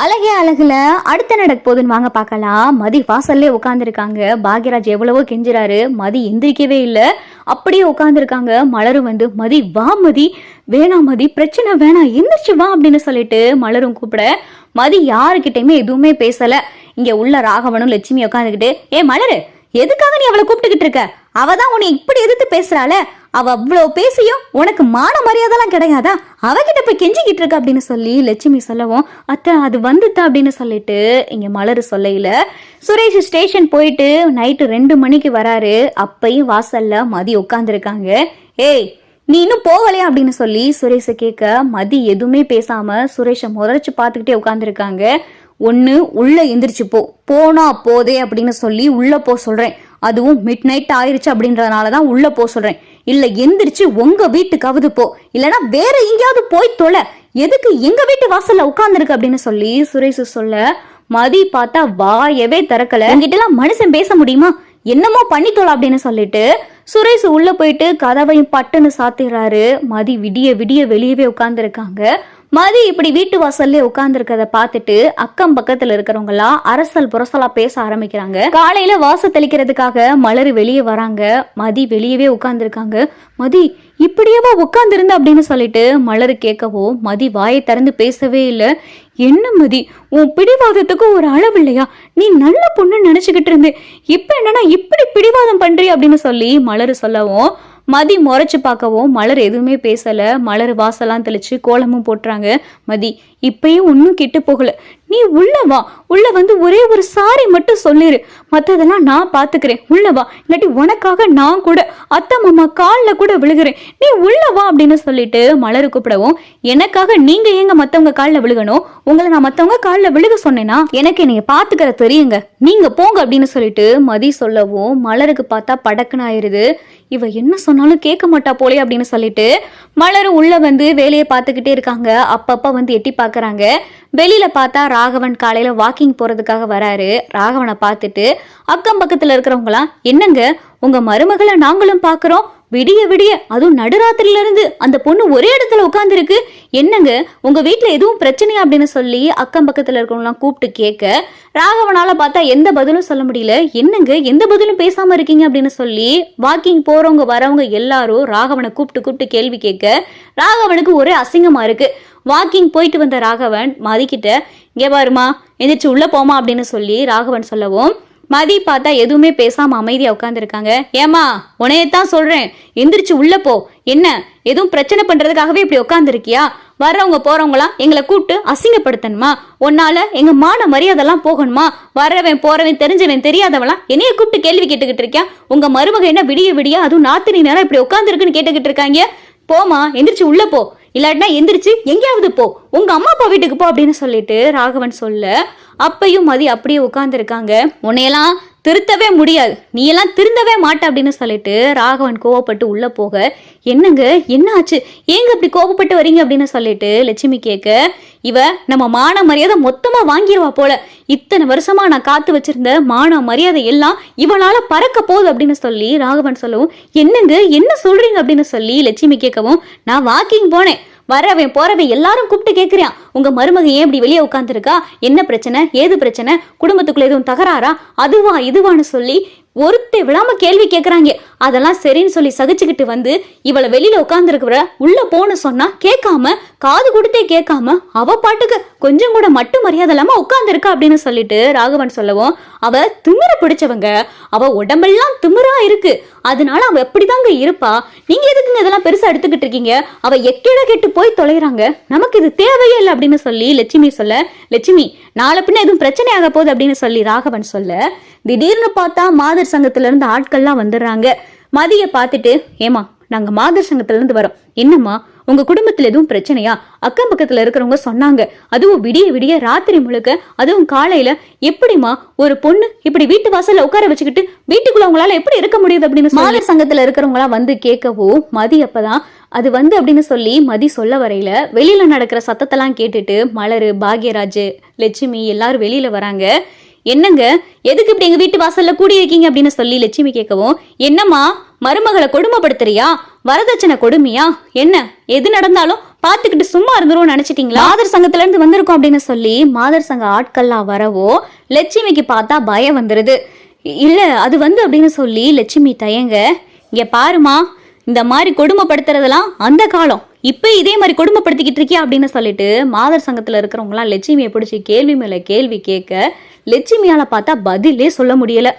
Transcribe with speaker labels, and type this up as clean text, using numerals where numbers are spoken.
Speaker 1: அழகே அழகுல அடுத்த நடக்க போதுன்னு வாங்க பார்க்கலாம். மதி வாசல்லே உட்காந்துருக்காங்க. பாக்யராஜ் எவ்வளவோ கெஞ்சுறாரு, மதி எந்திரிக்கவே இல்லை, அப்படியே உட்காந்துருக்காங்க. மலரும் வந்து மதி வா மதி, வேணாம் மதி, பிரச்சனை வேணாம், எந்திரிச்சு வா அப்படின்னு சொல்லிட்டு மலரும் கூப்பிட மதி யாருக்கிட்டையுமே எதுவுமே பேசல. இங்க உள்ள ராகவனும் லட்சுமி உட்காந்துக்கிட்டு, ஏ மலரு, எதுக்காக நீ அவளை கூப்பிட்டுக்கிட்டு இருக்க? அவதான் உன்னை இப்படி எதிர்த்து பேசுறாள, அவ அவ்வளவு பேசியும் உனக்கு மான மரியாதைலாம் கிடையாதா? அவகிட்ட போய் கெஞ்சிக்கிட்டு இருக்க அப்படின்னு சொல்லி லட்சுமி சொல்லவும், அத்தை அது வந்துட்டா அப்படின்னு சொல்லிட்டு இங்க மலரு சொல்லையில சுரேஷ் ஸ்டேஷன் போயிட்டு நைட்டு 2 மணிக்கு வராரு. அப்பையும் வாசல்ல மதி உட்காந்துருக்காங்க. ஏய் நீ இன்னும் போகலையா அப்படின்னு சொல்லி சுரேஷ கேட்க மதி எதுவுமே பேசாம சுரேஷை முறைச்சு பார்த்துக்கிட்டே உட்காந்துருக்காங்க. ஒன்று உள்ள எந்திரிச்சு போனா போதே அப்படின்னு சொல்லி உள்ள போ சொல்றேன், அதுவும் மிட் நைட் ஆயிருச்சு அப்படின்றதுனாலதான் உள்ள போ சொல்றேன். இல்ல எந்திரிச்சு உங்க வீட்டுக்காவது போ, இல்லைன்னா வேற எங்கேயாவது போய் தொலை, எதுக்கு எங்க வீட்டு வாசல்ல உட்கார்ந்துருக்கு அப்படின்னு சொல்லி சுரேஷ் சொல்ல மதி பார்த்தா வாயவே திறக்கல. என்கிட்ட எல்லாம் மனுஷன் பேச முடியுமா, என்னமோ பண்ணித்தோல அப்படின்னு சொல்லிட்டு சுரேஷ் உள்ள போயிட்டு கதவையும் பட்டுன்னு சாத்திடுறாரு. மதி விடிய விடிய வெளியவே உட்கார்ந்துருக்காங்க. மதி இப்படி வீட்டு வாசல்ல உட்கார்ந்துருக்கத பார்த்துட்டு அக்கம் பக்கத்துல இருக்கிறவங்க எல்லாம் அரசல் புரசலா பேச ஆரம்பிக்கிறாங்க. காலையில வாச தெளிக்கிறதுக்காக மலரு வெளியே வராங்க. மதி வெளியவே உட்கார்ந்துருக்காங்க. மதி இப்படியேவா உட்கார்ந்துருந்த அப்படின்னு சொல்லிட்டு மலரு கேட்கவோ மதி வாயை திறந்து பேசவே இல்லை. என்ன மதி, உன் பிடிவாதத்துக்கு ஒரு அளவு இல்லையா? நீ நல்ல பொண்ணு நினைச்சுக்கிட்டு இருந்தே, இப்ப என்னன்னா இப்படி பிடிவாதம் பண்றீ அப்படின்னு சொல்லி மலரு சொல்லவும் மதி முறைச்சு பார்க்கவும் மலர் எதுவுமே பேசல. மலர் வாசலாம் தெளிச்சு கோலமும் போட்டுறாங்க. மதி இப்பயும் ஒன்னும் கெட்டு போகல, நீ உள்ள வா, உள்ள வந்து ஒரே ஒரு சாரி மட்டும் சொல்லிரு, மற்றதெல்லாம் நான் பாத்துக்கிறேன், உள்ள வா, இல்லாட்டி உனக்காக நான் கூட அத்தை மாமா காலில் கூட விழுகிறேன், நீ உள்ள வா அப்படின்னு சொல்லிட்டு மலர் கூப்பிடவும், எனக்காக நீங்க ஏங்க மத்தவங்க காலில் விழுகணும்? உங்களை நான் மத்தவங்க காலில் விழுக சொன்னேன்னா எனக்கு என்னைய பாத்துக்கிற தெரியுங்க, நீங்க போங்க அப்படின்னு சொல்லிட்டு மதி சொல்லவும் மலருக்கு பார்த்தா படக்குன்னு ஆயிருது. இவ என்ன சொன்னாலும் கேட்க மாட்டா போலே அப்படின்னு சொல்லிட்டு மலரும் உள்ள வந்து வேலையை பார்த்துக்கிட்டே இருக்காங்க. அப்பப்ப வந்து எட்டி பாக்குறாங்க. வெளியில பார்த்தா ராகவன் காலையில வாக்கிங் போறதுக்காக வராரு. ராகவனை பார்த்துட்டு அக்கம் பக்கத்துல இருக்கிறவங்களாம், என்னங்க உங்க மருமகளை நாங்களும் பாக்குறோம், விடிய விடிய அதுவும் நடுராத்திரில இருந்து அந்த பொண்ணு ஒரே இடத்துல உட்கார்ந்து இருக்கு, என்னங்க உங்க வீட்டுல எதுவும் பிரச்சனையா அப்படின்னு சொல்லி அக்கம் பக்கத்துல இருக்கவங்களாம் கூப்பிட்டு கேட்க ராகவனால பார்த்தா எந்த பதிலும் சொல்ல முடியல. என்னங்க எந்த பதிலும் பேசாம இருக்கீங்க அப்படின்னு சொல்லி வாக்கிங் போறவங்க வரவங்க எல்லாரும் ராகவனை கூப்பிட்டு கேள்வி கேட்க ராகவனுக்கு ஒரே அசிங்கமா இருக்கு. வாக்கிங் போயிட்டு வந்த ராகவன் மதிக்கிட்ட, இங்கே பாருமா, எந்திரிச்சு உள்ள போமா அப்படின்னு சொல்லி ராகவன் சொல்லவும் மதி பார்த்தா எதுவுமே பேசாம அமைதியா உட்காந்துருக்காங்க. ஏமா உனையத்தான் சொல்றேன், எந்திரிச்சு உள்ள போ, என்ன எதுவும் பிரச்சனை பண்றதுக்காகவே இப்படி உட்காந்துருக்கியா? வர்றவங்க போறவங்களாம் எங்களை கூப்பிட்டு அசிங்கப்படுத்தணுமா? உன்னால எங்க மான மரியாதைலாம் போகணுமா? வர்றவன் போறவன் தெரிஞ்சவன் தெரியாதவெல்லாம் என்னைய கூப்பிட்டு கேள்வி கேட்டுக்கிட்டு இருக்கேன். உங்க மருமக என்ன விடிய விடிய அதுவும் நாத்தினி நேரம் இப்படி உட்காந்துருக்குன்னு கேட்டுக்கிட்டு இருக்காங்க. போமா, எந்திரிச்சு உள்ள போ, இல்லாட்டினா எந்திரிச்சு எங்கேயாவது போ, உங்க அம்மா அப்பா வீட்டுக்கு போ அப்படின்னு சொல்லிட்டு ராகவன் சொல்ல அப்பையும் மதி அப்படியே உட்கார்ந்து இருக்காங்க. உன்னையெல்லாம் திருத்தவே முடியாது, நீ எல்லாம் திருந்தவே மாட்ட அப்படின்னு சொல்லிட்டு ராகவன் கோவப்பட்டு உள்ள போக, என்னங்க என்ன ஆச்சு, ஏங்க இப்படி கோவப்பட்டு வரீங்க அப்படின்னு சொல்லிட்டு லட்சுமி கேட்க, இவ நம்ம மான மரியாதை மொத்தமா வாங்கிடுவா போல, இத்தனை வருஷமா நான் காத்து வச்சிருந்த மான மரியாதை எல்லாம் இவனால பறக்க போகுது அப்படின்னு சொல்லி ராகவன் சொல்லவும், என்னங்க என்ன சொல்றீங்க அப்படின்னு சொல்லி லட்சுமி கேட்கவும், நான் வாக்கிங் போனேன், வரவன் போறவன் எல்லாரும் கூப்பிட்டு கேட்குறான், உங்க மருமக ஏன் இப்படி வெளியே உட்காந்துருக்கா, என்ன பிரச்சனை, ஏது பிரச்சனை, குடும்பத்துக்குள்ள எதுவும் தகராறா, அதுவா இதுவான்னு சொல்லி ஒருத்தே விழாம கேள்வி கேட்கறாங்க. அதெல்லாம் சரின்னு சொல்லி சகிச்சுக்கிட்டு வந்து இவளை வெளியில உட்காந்துருக்குற உள்ள போன சொன்னா கேட்காம, காது கொடுத்தே கேட்காம அவ பாட்டுக்கு கொஞ்சம் கூட மட்டும் மரியாதை இல்லாம உட்காந்துருக்கா அப்படின்னு சொல்லிட்டு ராகவன் சொல்லவும், அவ திமிர பிடிச்சவங்க, அவ உடம்பெல்லாம் திமிரா இருக்கு, அதனால அவ எப்படிதாங்க இருப்பா, நீங்க எதுக்குங்க இதெல்லாம் பெருசா எடுத்துக்கிட்டு இருக்கீங்க, அவ எக்கேட கேட்டு போய் தொலைறாங்க, நமக்கு இது தேவையே இல்லை அப்படின்னு சொல்லி லட்சுமி சொல்ல, லட்சுமி நாளை பின்ன எதுவும் பிரச்சனை ஆக போகுது அப்படின்னு சொல்லி ராகவன் சொல்ல, திடீர்னு பார்த்தா மாதர் சங்கத்துல இருந்து ஆட்கள்லாம் வந்துடுறாங்க. மதிய பார்த்துட்டு, ஏமா நாங்க மாதர் சங்கத்துல இருந்து வரோம், என்னம்மா உங்க குடும்பத்துல எதுவும் பிரச்சனையா? அக்கம் பக்கத்துல இருக்கிறவங்க சொன்னாங்க, அதுவும் விடிய விடிய ராத்திரி முழுக்க, அதுவும் காலையில எப்படிமா ஒரு பொண்ணு இப்படி வீட்டு வாசல்ல உட்கார வச்சுக்கிட்டு வீட்டுக்குள்ள உங்களால எப்படி இருக்க முடியுது அப்படின்னு மாதர் சங்கத்துல இருக்கிறவங்களா வந்து கேட்கவோ மதி அப்பதான் அது வந்து அப்படின்னு சொல்லி மதி சொல்ல வரையில வெளியில நடக்கிற சத்தத்தெல்லாம் கேட்டுட்டு மலரு, பாக்யராஜ், லட்சுமி எல்லாரும் வெளியில வராங்க. என்னங்க எதுக்கு இப்படி எங்க வீட்டு வாசல்ல கூடி இருக்கீங்க அப்படின்னு சொல்லி லட்சுமி கேட்கவும், என்னம்மா மருமகளை கொடுமைப்படுத்துறியா, வரதட்சணை கொடுமையா, என்ன எது நடந்தாலும் பாத்துக்கிட்டு சும்மா இருந்துரும் நினைச்சிட்டீங்களா? மாதர் சங்கத்துல இருந்து வந்திருக்கோம் அப்படின்னு சொல்லி மாதர் சங்க ஆட்கள்லாம் வரவோ லட்சுமிக்கு பார்த்தா பயம் வந்துருது. இல்ல அது அப்படின்னு சொல்லி லட்சுமி தயங்க, இங்க பாருமா, இந்த மாதிரி கொடுமைப்படுத்துறதெல்லாம் அந்த காலம், இப்ப இதே மாதிரி கொடுமைப்படுத்திக்கிட்டு இருக்கியா அப்படின்னு சொல்லிட்டு மாதர் சங்கத்துல இருக்கிறவங்களாம் லட்சுமியை பிடிச்சி கேள்வி மேல கேள்வி கேட்க லட்சுமியால பார்த்தா பதிலே சொல்ல முடியல.